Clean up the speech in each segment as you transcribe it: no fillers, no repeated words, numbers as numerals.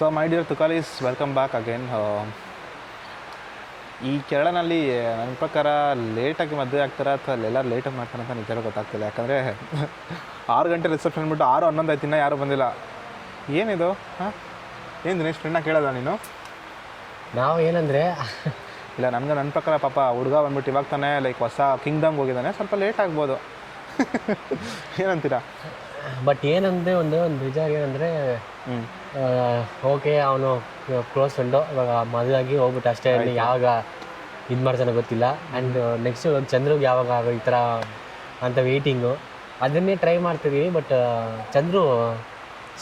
So my dear ತುಕಾಲೀಸ್, welcome back again. ಈ ಕೇರಳನಲ್ಲಿ ನನ್ನ ಪ್ರಕಾರ ಲೇಟಾಗಿ ಮದುವೆ ಆಗ್ತಾರೆ ಅಥವಾ ಎಲ್ಲರೂ ಲೇಟಾಗಿ ಮಾಡ್ತಾರೆ ಅಂತ ನಿಜ ಗೊತ್ತಾಗ್ತಿಲ್ಲ. ಯಾಕಂದರೆ 6 ಗಂಟೆ ರಿಸೆಪ್ಷನ್ ಬಿಟ್ಟು 6:11 ಆಯ್ತು, ಇನ್ನೂ ಯಾರೂ ಬಂದಿಲ್ಲ. ಏನಿದು? ಏನು ದಿನೇಶ್, ಫ್ರೆಂಡ್ನ ಕೇಳೋದ ನೀನು? ನಾವು ಏನಂದರೆ ಇಲ್ಲ, ನಮ್ಗೆ ನನ್ನ ಪ್ರಕಾರ ಪಾಪ ಹುಡುಗ ಬಂದ್ಬಿಟ್ಟು ಇವಾಗ ತಾನೇ ಲೈಕ್ ಹೊಸ ಕಿಂಗ್ಡಮ್ಗೆ ಹೋಗಿದ್ದಾನೆ, ಸ್ವಲ್ಪ ಲೇಟ್ ಆಗ್ಬೋದು. ಏನಂತೀರಾ? ಬಟ್ ಏನಂದರೆ ಒಂದು ವಿಚಾರ ಏನಂದರೆ, ಓಕೆ ಅವನು ಕ್ಲೋಸ್ ಫ್ರೆಂಡು, ಇವಾಗ ಮದುವೆ ಆಗಿ ಹೋಗ್ಬಿಟ್ಟು ಅಷ್ಟೇ. ಯಾವಾಗ ಇದು ಮಾಡ್ತಾನೆ ಗೊತ್ತಿಲ್ಲ. ಆ್ಯಂಡ್ ನೆಕ್ಸ್ಟು ಚಂದ್ರಿಗೆ ಯಾವಾಗ ಈ ಥರ ಅಂತ ವೆಯ್ಟಿಂಗು, ಅದನ್ನೇ ಟ್ರೈ ಮಾಡ್ತಿದ್ದೀವಿ. ಬಟ್ ಚಂದ್ರು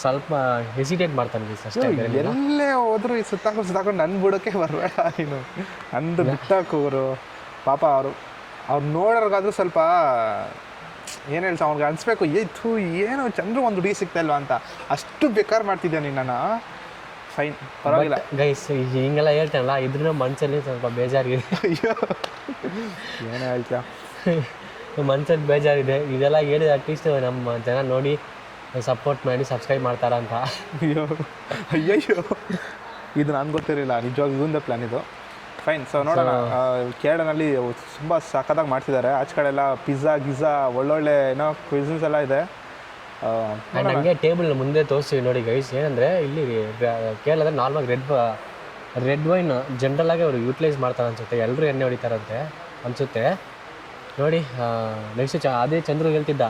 ಸ್ವಲ್ಪ ಹೆಸಿಟೇಟ್ ಮಾಡ್ತಾನೆ ಅಷ್ಟೇ. ಎಲ್ಲೇ ಹೋದ್ರು ಈ ಸುತ್ತಾಕೊಂಡು ನನ್ನ ಬಿಡೋಕ್ಕೆ ಬರಬೇಡ ನೀನು, ಅಂದು ಬಿಟ್ಟಾಕೋರು ಪಾಪ. ಅವ್ರು ನೋಡೋರ್ಗಾದ್ರೂ ಸ್ವಲ್ಪ ಏನು ಹೇಳ್ತಾ ಅವ್ರಿಗೆ ಅನಿಸ್ಬೇಕು, ಏನೋ ಚಂದ್ರು ಒಂದು ಹುಡುಗಿ ಸಿಗ್ತಾಯಿಲ್ವ ಅಂತ. ಅಷ್ಟು ಬೇಕಾರ್ ಮಾಡ್ತಿದ್ದೆ ನೀನು. ಫೈನ್, ಪರವಾಗಿಲ್ಲ ಗೈಸ್. ಹಿಂಗೆಲ್ಲ ಹೇಳ್ತಾನಲ್ಲ, ಇದ್ರೂ ಮನಸ್ಸಲ್ಲಿ ಸ್ವಲ್ಪ ಬೇಜಾರಿದೆ. ಅಯ್ಯೋ, ಏನೇ ಹೇಳ್ತೀಯ, ಮನ್ಸಲ್ಲಿ ಬೇಜಾರಿದೆ. ಇದೆಲ್ಲ ಹೇಳಿದ ಅಟ್ಲೀಸ್ಟ್ ನಮ್ಮ ಜನ ನೋಡಿ ಸಪೋರ್ಟ್ ಮಾಡಿ ಸಬ್ಸ್ಕ್ರೈಬ್ ಮಾಡ್ತಾರ ಅಂತ. ಅಯ್ಯಯ್ಯೋ, ಇದು ನನಗೆ ಗೊತ್ತಿರಲಿಲ್ಲ ನಿಜವಾಗ. ಇದೊಂದೇ ಪ್ಲ್ಯಾನ್ ಇದು. ಫೈನ್. ಸೊ ನೋಡೋಣ. ಕೇರಳನಲ್ಲಿ ತುಂಬ ಸಖತ್ತಾಗಿ ಮಾಡ್ತಿದ್ದಾರೆ. ಆಚೆ ಕಡೆ ಎಲ್ಲ ಪಿಜ್ಜಾ ಗಿಜ್ಜಾ ಒಳ್ಳೊಳ್ಳೆ ಏನೋ ಕ್ವಿಝನ್ಸ್ ಎಲ್ಲ ಇದೆ. ನನಗೆ ಟೇಬಲ್ ಮುಂದೆ ತೋರಿಸ್ತೀವಿ ನೋಡಿ ಗೈಸ್. ಏನಂದರೆ ಇಲ್ಲಿ ಕೇರಳದಲ್ಲಿ ನಾರ್ಮಲ್ ರೆಡ್ ವೈನ್ ಜನ್ರಲಾಗಿ ಅವರು ಯೂಟಿಲೈಸ್ ಮಾಡ್ತಾರೆ ಅನಿಸುತ್ತೆ. ಎಲ್ಲರೂ ಎಣ್ಣೆ ಹೊಡಿತಾರಂತೆ ಅನಿಸುತ್ತೆ ನೋಡಿ. ನೆಕ್ಸ್ಟ್ ಅದೇ ಚಂದ್ರು ಹೇಳ್ತಿದ್ದ,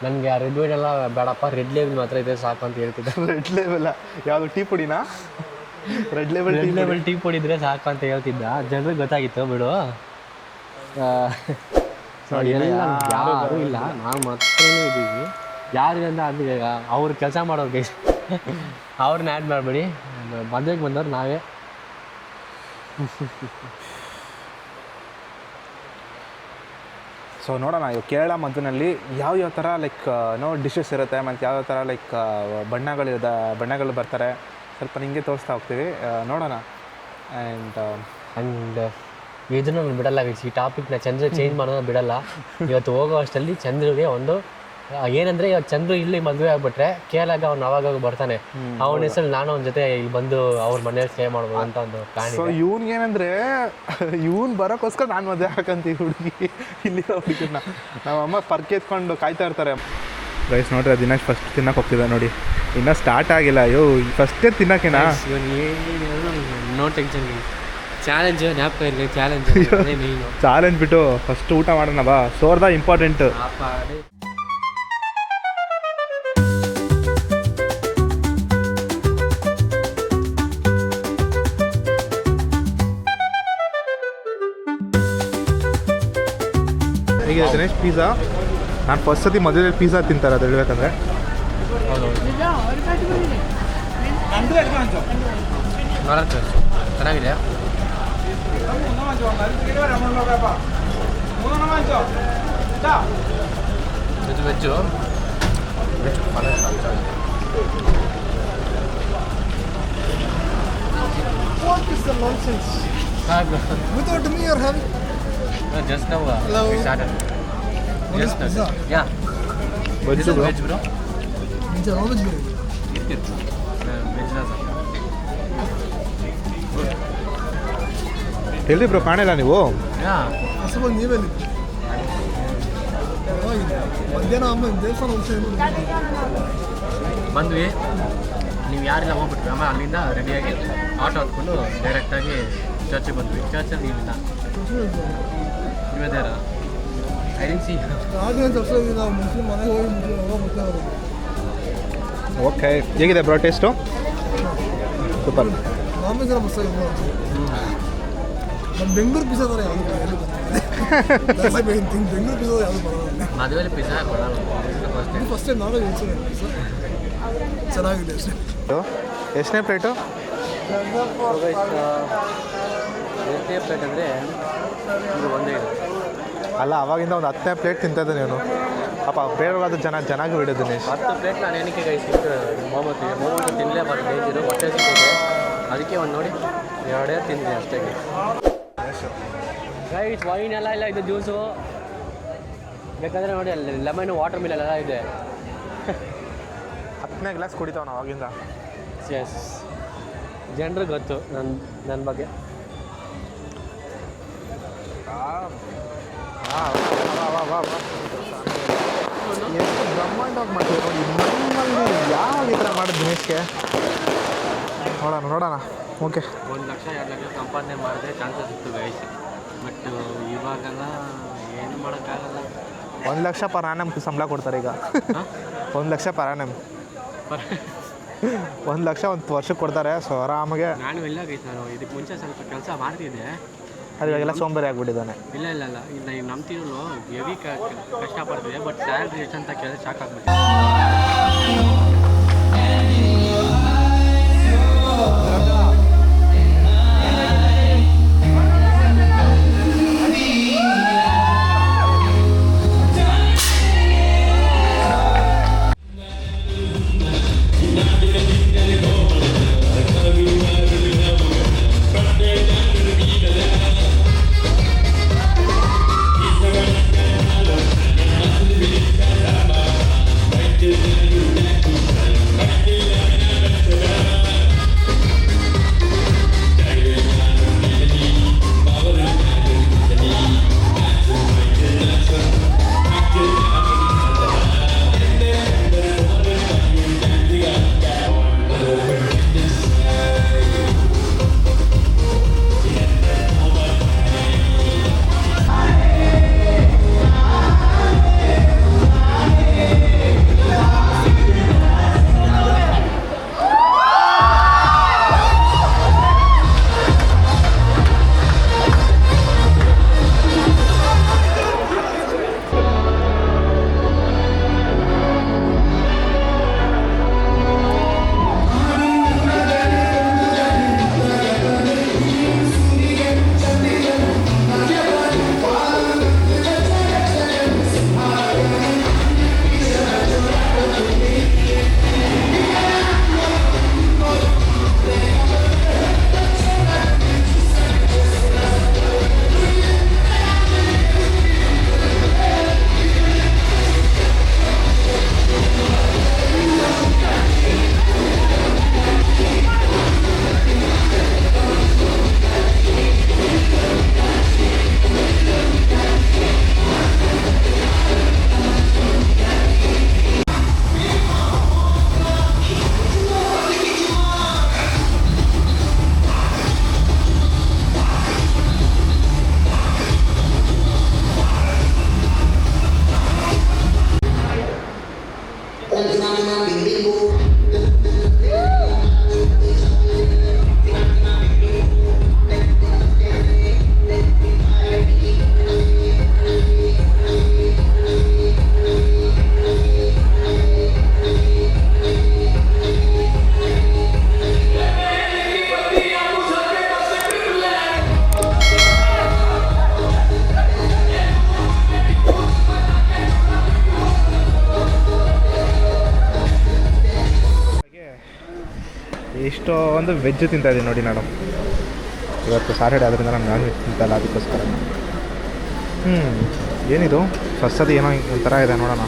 ನನಗೆ ಆ ರೆಡ್ ವೈನ್ ಎಲ್ಲ ಬೇಡಪ್ಪ, ರೆಡ್ ಲೇಬಲ್ ಮಾತ್ರ ಇದೆ ಸಾಕು ಅಂತ ಹೇಳ್ತಿದ್ದ. ರೆಡ್ ಲೇಬಲ್ ಯಾವುದು? ಟೀ ಪುಡಿನಾ? ರೆಡ್ ಲೇಬಲ್ ಟೀ ಪುಡಿ ಇದ್ರೆ ಸಾಕು ಅಂತ ಹೇಳ್ತಿದ್ದ. ಜನರಿಗೆ ಗೊತ್ತಾಗಿತ್ತು ಬಿಡು. ಯಾರು ಇಲ್ಲ, ನಾವು ಮಾತ್ರ ಇದ್ದೀವಿ. ಯಾರಿಗಂದ್ರೆ ಅಲ್ಲಿ ಅವ್ರು ಕೆಲಸ ಮಾಡೋರಿಗೆ ಅವ್ರನ್ನ ಆ್ಯಡ್ ಮಾಡಬೇಡಿ. ಮದುವೆಗೆ ಬಂದವ್ರು ನಾವೇ. ಸೊ ನೋಡೋಣ, ಇವಾಗ ಕೇರಳ ಮದುವೆನಲ್ಲಿ ಯಾವ್ಯಾವ ಥರ ಲೈಕ್ ಡಿಶಸ್ ಇರುತ್ತೆ, ಮತ್ತು ಯಾವ್ಯಾವ ಥರ ಲೈಕ್ ಬಣ್ಣಗಳು ಬರ್ತಾರೆ, ಸ್ವಲ್ಪ ನಿಮಗೆ ತೋರಿಸ್ತಾ ಹೋಗ್ತೀವಿ. ನೋಡೋಣ. ಆ್ಯಂಡ್ ಇದನ್ನು ನಾನು ಬಿಡಲ್ಲ, ಈ ಟಾಪಿಕ್ನ ಚಂದ್ರ ಚೇಂಜ್ ಮಾಡೋದು ಬಿಡಲ್ಲ. ಇವತ್ತು ಹೋಗೋ ಅಷ್ಟರಲ್ಲಿ ಚಂದ್ರಿಗೆ ಒಂದು ಏನಂದರೆ, ಇವಾಗ ಚಂದ್ರು ಇಲ್ಲಿ ಮದುವೆ ಆಗ್ಬಿಟ್ರೆ ಕೇರಳಾಗ ಅವ್ನು ಅವಾಗ ಬರ್ತಾನೆ. ಅವನ ಹೆಸರು ನಾನು ಅವನ ಜೊತೆ ಇಲ್ಲಿ ಬಂದು ಅವ್ರ ಮನೇಲಿ ಸ್ಟೇ ಮಾಡ್ಬೋದು ಅಂತ ಒಂದು ಪ್ಲಾನ್. ಸೊ ಇವ್ನಿಗೇನಂದರೆ, ಇವ್ನು ಬರೋಕ್ಕೋಸ್ಕರ ನಾನು ಮದುವೆ ಹಾಕಂತೀವಿ ಹುಡುಗಿ. ಇಲ್ಲಿರೋ ಹುಡುಗಿನ ನಮ್ಮ ಅಮ್ಮ ಪರ್ಕೆ ಎತ್ಕೊಂಡು ಕಾಯ್ತಾ ಇರ್ತಾರೆ. ರೈಸ್ ನೋಡ್ರಿ, ದಿನೇಶ್ ಫಸ್ಟ್ ತಿನ್ನಕ್ಕೆ ಹೋಗ್ತಿದ್ದೆ ನೋಡಿ, ಇನ್ನೂ ಸ್ಟಾರ್ಟ್ ಆಗಿಲ್ಲ. ಅಯ್ಯೋ, ಫಸ್ಟೇ ತಿನ್ನೋಕೆನಾ? ನೋ ಟೆನ್ಷನ್, ಚಾಲೆಂಜ್ ಜ್ಞಾಪಕ ಇರಲಿ. ಚಾಲೆಂಜ್ ಬಿಟ್ಟು ಫಸ್ಟ್ ಊಟ ಮಾಡೋಣ ಬಾ. ಸೋರ್ದ ಇಂಪಾರ್ಟೆಂಟ್. ಹೇಗಿದೆ ದಿನೇಶ್ ಪಿಜ್ಜಾ? ನಾನು ಫಸ್ಟ್ ಸತಿ ಮದುವೆಯಲ್ಲಿ ಪಿಜ್ಜಾ ತಿಂತಾರೆ ಅದು ಹೇಳ್ಬೇಕಂದ್ರೆ. ಚೆನ್ನಾಗಿದೆ. Veg What is the nonsense? Without me you're having? Just now we started. Yes, pizza. Yeah. Veg bro. Veg bro. Pizza, non-veg biryani. Veg rasa. ಎಲ್ಲಿ ಬ್ರೋ ಕಾಣಿಲ್ಲ ನೀವು? ಅಸಲು ನೀವೆಲ್ಲಿ ಮಧ್ಯಾಹ್ನ ಅಮ್ಮ ದೇವಸ್ಥಾನ ಬಂದ್ವಿ, ನೀವು ಯಾರೆಲ್ಲ ಹೋಗ್ಬಿಟ್ವಿ. ಆಮೇಲೆ ಅಲ್ಲಿಂದ ರೆಡಿಯಾಗಿ ಆಟೋ ಹತ್ಕೊಂಡು ಡೈರೆಕ್ಟಾಗಿ ಚರ್ಚಿಗೆ ಬಂದ್ವಿ. ಚರ್ಚಲ್ಲಿ ನೀವಿಲ್ಲ, ನೀವೇದಾರ ಐಡೆನ್ಸಿ ನಾವು ಮುಸ್ಲಿಂ ಮನೆಗೆ ಹೋಗಿ ಮುಸ್ಲಿಂ ಓಕೆ. ಹೇಗಿದೆ bro taste? Super. Non veg ಮಸ್ತ್ ನಮ್ಮ ಬೆಂಗಳೂರು ಪಿಜ್ಜಾ ಥರ ಯಾವುದು ಬೆಂಗಳೂರು ಪಿಜ್ಜಾ ಯಾವುದು ಬರೋಲ್ಲ. ಮದುವೆಯಲ್ಲಿ ಪಿಜ್ಜಾ ಕೊಡೋಲ್ಲ. ಫಸ್ಟ್ ಟೈಮ್ ನಾವೇ ಚೆನ್ನಾಗಿದೆ ಅಷ್ಟೇ. ಎಷ್ಟನೇ ಪ್ಲೇಟು? ಎಷ್ಟನೇ ಪ್ಲೇಟ್ ಅಂದರೆ ಇದು ಒಂದೇ ಇದೆ. ಅಲ್ಲ, ಅವಾಗಿಂದ ಒಂದು 10ನೇ ಪ್ಲೇಟ್ ತಿಂತಿದ್ದೆ ನೀನು. ಪಾಪ ಬೇಡವಾದ ಚೆನ್ನಾಗಿ ಬಿಡೋದು ದಿನೇಶ್. 10 ಪ್ಲೇಟ್ ನಾನು ಏನಕ್ಕೆ ಗೈಸಿಟ್ಟು ಮೊಮೋತು ತಿನ್ನಲೇಬಾರ್ದು, ಡೇಂಜರು, ಹೊಟ್ಟೆ ಸಿಕ್ಕಿದೆ. ಅದಕ್ಕೆ ಒಂದು ನೋಡಿ 2 ತಿಂದಿದೆ ಅಷ್ಟೇ ಗೈಸ್. ವೈನ್ ಎಲ್ಲ ಇಲ್ಲ, ಇದು ಜ್ಯೂಸು ಬೇಕಾದರೆ ನೋಡಿ, ಅಲ್ಲಿ ಲೆಮನ್ ವಾಟರ್ ಮಿಲ್ ಎಲ್ಲ ಇದೆ. 10ನೇ ಗ್ಲಾಸ್ ಕುಡಿತಾವ ನಾವು ಅವಾಗಿಂದ. ಎಸ್ ಜನರಿಗೆ ಗೊತ್ತು ನನ್ನ ಬಗ್ಗೆ. ಎಷ್ಟು ಬ್ರಹ್ಮಾಂಡವಾಗಿ ಮಾಡ್ತೀವಿ ನೋಡಿ. ನಮ್ಮಲ್ಲಿ ಯಾವ ಈ ಥರ ಮಾಡೋದು ದಿನೇಶ್ಗೆ? ನೋಡೋಣ. ಓಕೆ, 1 ಲಕ್ಷ 2 ಲಕ್ಷ ಸಂಪಾದನೆ ಮಾಡಿದ್ರೆ ಚಾನ್ಸಸ್ ಇತ್ತು ಗೈಸ್. ಬಟ್ ಇವಾಗೆಲ್ಲ ಏನು ಮಾಡೋಕ್ಕಾಗಲ್ಲ. 1 ಲಕ್ಷ ಪರ್ ಆ್ಯನಮ್ ಸಂಬಳ ಕೊಡ್ತಾರೆ ಈಗ. 1 ಲಕ್ಷ ಪರ್ ಆ್ಯನಮ್ 1 ಲಕ್ಷ ಒಂದು ವರ್ಷಕ್ಕೆ ಕೊಡ್ತಾರೆ. ಸೊ ಆರಾಮಾಗೆ. ನಾನು ಇಲ್ಲ ಗೈಸ್, ನಾನು ಇದಕ್ಕೆ ಮುಂಚೆ ಸ್ವಲ್ಪ ಕೆಲಸ ಮಾಡ್ತಿದ್ದೆ. ಅದು ಇವಾಗೆಲ್ಲ ಸೋಂಬೇರಿ ಆಗ್ಬಿಟ್ಟಿದ್ದಾನೆ. ಇಲ್ಲ ನೀವು ನಂಬ್ತಿರಲು ಹೆವಿ ಕಷ್ಟಪಡ್ತಿದ್ದೆ. ಬಟ್ ಸ್ಯಾಲ್ರಿ ಎಷ್ಟು ಅಂತ ಕೇಳಿದ್ರೆ ಶಾಕ್ ಆಗ್ಬಿಟ್ಟು. ಎಷ್ಟೊಂದು ವೆಜ್ ತಿಂತಾಯಿದ್ದೀನಿ ನೋಡಿ ನಾನು. ಇವತ್ತು ಸಾಟರ್ಡೆ ಆದ್ದರಿಂದ ನಾನು ನಾನ್ ವೆಜ್ ತಿಂತಲ್ಲ, ಅದಕ್ಕೋಸ್ಕರ. ಏನಿದು ಹೊಸದು ಏನೋ ಒಂಥರ ಇದೆ, ನೋಡೋಣ.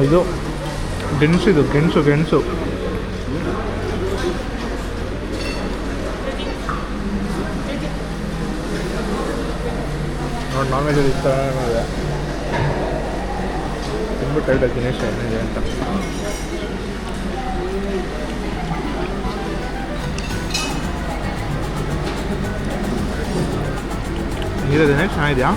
ಇದು ಗೆಣಸು ನೋಡಿ. ನಾನ್ ವೆಜ್ ಇಷ್ಟ ಇದೆ, ತಿಂದ್ಬಿಟ್ಟು ಹೇಳ್ದೆ ದಿನೇಶ್ ಏನಿದೆ ಅಂತ. ಇದೆ ದಿನೇಶ್, ಚೆನ್ನಾಗಿದೆಯಾ?